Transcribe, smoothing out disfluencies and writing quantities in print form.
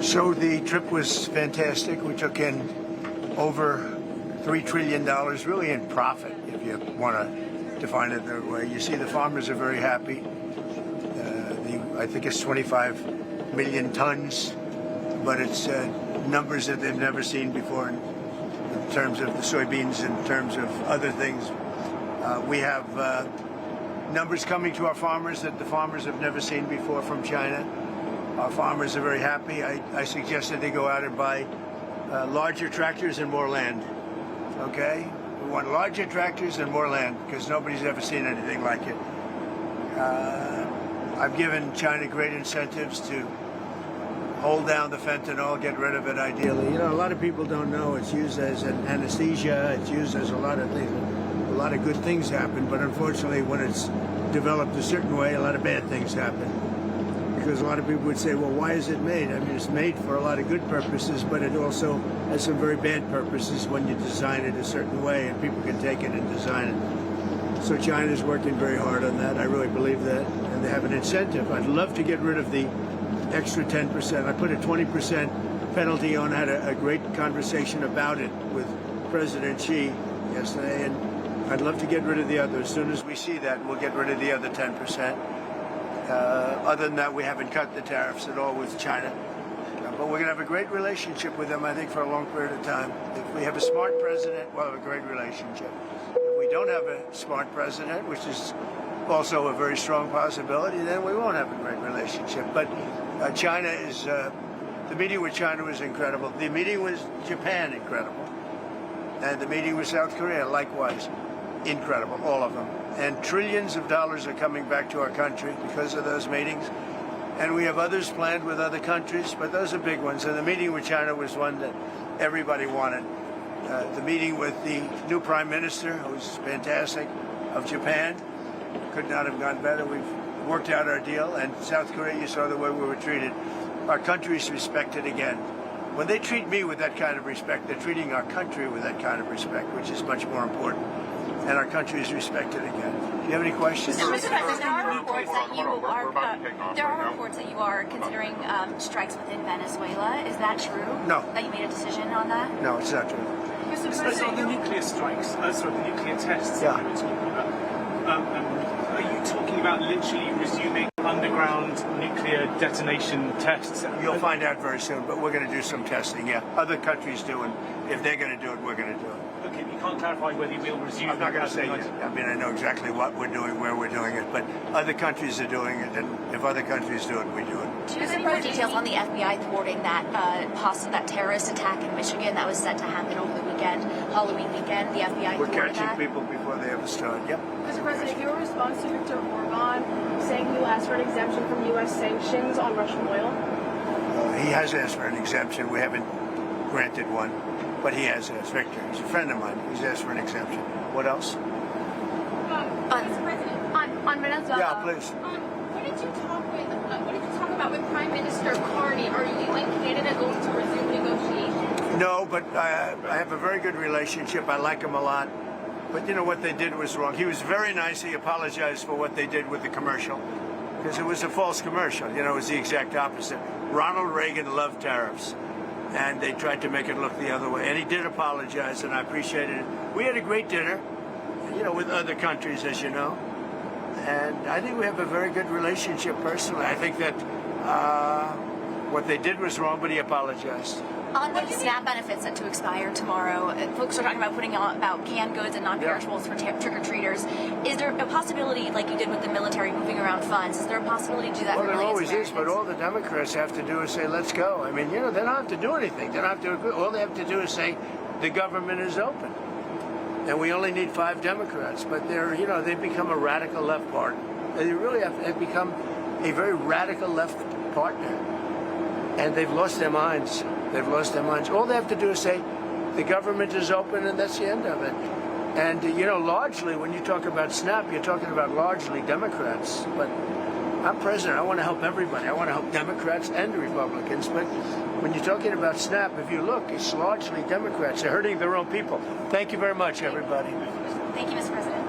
So the trip was fantastic. We took in over $3 trillion, really in profit, if you want to define it that way. You see the farmers are very happy. I think it's 25 million tons, but it's numbers that they've never seen before in terms of the soybeans, in terms of other things. We have numbers coming to our farmers that the farmers have never seen before from China. Our farmers are very happy. I suggested they go out and buy larger tractors and more land. Okay? We want larger tractors and more land because nobody's ever seen anything like it. I've given China great incentives to hold down the fentanyl, get rid of it ideally. You know, a lot of people don't know it's used as an anesthesia, it's used as a lot of things. A lot of good things happen, but unfortunately when it's developed a certain way, a lot of bad things happen. Because a lot of people would say, well, why is it made? I mean, it's made for a lot of good purposes, but it also has some very bad purposes when you design it a certain way and people can take it and design it. So China's working very hard on that. I really believe that. And they have an incentive. I'd love to get rid of the extra 10%. I put a 20% penalty on. I had a great conversation about it with President Xi yesterday, and I'd love to get rid of the other. As soon as we see that, we'll get rid of the other 10%. Other than that, we haven't cut the tariffs at all with China. But we're going to have a great relationship with them, I think, for a long period of time. If we have a smart president, we'll have a great relationship. If we don't have a smart president, which is also a very strong possibility, then we won't have a great relationship. But China is, the meeting with China was incredible. The meeting with Japan, incredible. And the meeting with South Korea, likewise, incredible, all of them. And trillions of dollars are coming back to our country because of those meetings. And we have others planned with other countries, but those are big ones. And the meeting with China was one that everybody wanted. The meeting with the new Prime Minister, who's fantastic, of Japan, could not have gone better. We've worked out our deal. And South Korea, you saw the way we were treated. Our country is respected again. When they treat me with that kind of respect, they're treating our country with that kind of respect, which is much more important. And our country is respected again. Do you have any questions? Mr. President, there are reports that you are considering strikes within Venezuela. Is that true? No. That you made a decision on that? No, it's not true. Mr. President, on the nuclear strikes, the nuclear tests Yeah. that you were talking about, are you talking about literally resuming underground nuclear detonation tests? You'll find out very soon, but we're going to do some testing, yeah. Other countries do, and if they're going to do it, we're going to do it. Okay, you can't clarify whether you will resume. I'm not going to say yet. I mean, I know exactly what we're doing, where we're doing it, but other countries are doing it, and if other countries do it, we do it. Do you have any more details on the FBI thwarting that that terrorist attack in Michigan that was set to happen over the weekend, Halloween weekend? The FBI We're thwarted catching that? people before they ever start. Yep. Mr. President, your response to Viktor Orban saying he will ask for an exemption from U.S. sanctions on Russian oil? He has asked for an exemption. We haven't granted one, but he has asked. Victor, he's a friend of mine. He's asked for an exemption. What else? Mr. President, on Venezuela. Yeah, please. What did you talk about with Prime Minister Carney? Are you and Canada going to resume negotiations? No, but I have a very good relationship. I like him a lot. But you know what they did was wrong. He was very nice. He apologized for what they did with the commercial because it was a false commercial. You know, it was the exact opposite. Ronald Reagan loved tariffs, and they tried to make it look the other way. And he did apologize, and I appreciated it. We had a great dinner, you know, with other countries, as you know. And I think we have a very good relationship personally. I think that what they did was wrong, but he apologized. On the SNAP benefits set to expire tomorrow, folks are talking about putting out about canned goods and non-perishables for trick-or-treaters. Is there a possibility, like you did with the military moving around funds, is there a possibility to do that? Well, for there always is, Americans? but all the Democrats have to do is say, let's go. I mean, you know, they don't have to do anything. They don't have to agree. All they have to do is say, the government is open. And we only need 5 Democrats, but they're, you know, they've become a radical left party. They really have become a very radical left partner. And they've lost their minds. They've lost their minds. All they have to do is say, the government is open, and that's the end of it. And, you know, largely, when you talk about SNAP, you're talking about largely Democrats. But I'm president. I want to help everybody. I want to help Democrats and Republicans. But when you're talking about SNAP, if you look, it's largely Democrats. They're hurting their own people. Thank you very much, everybody. Thank you, Mr. President.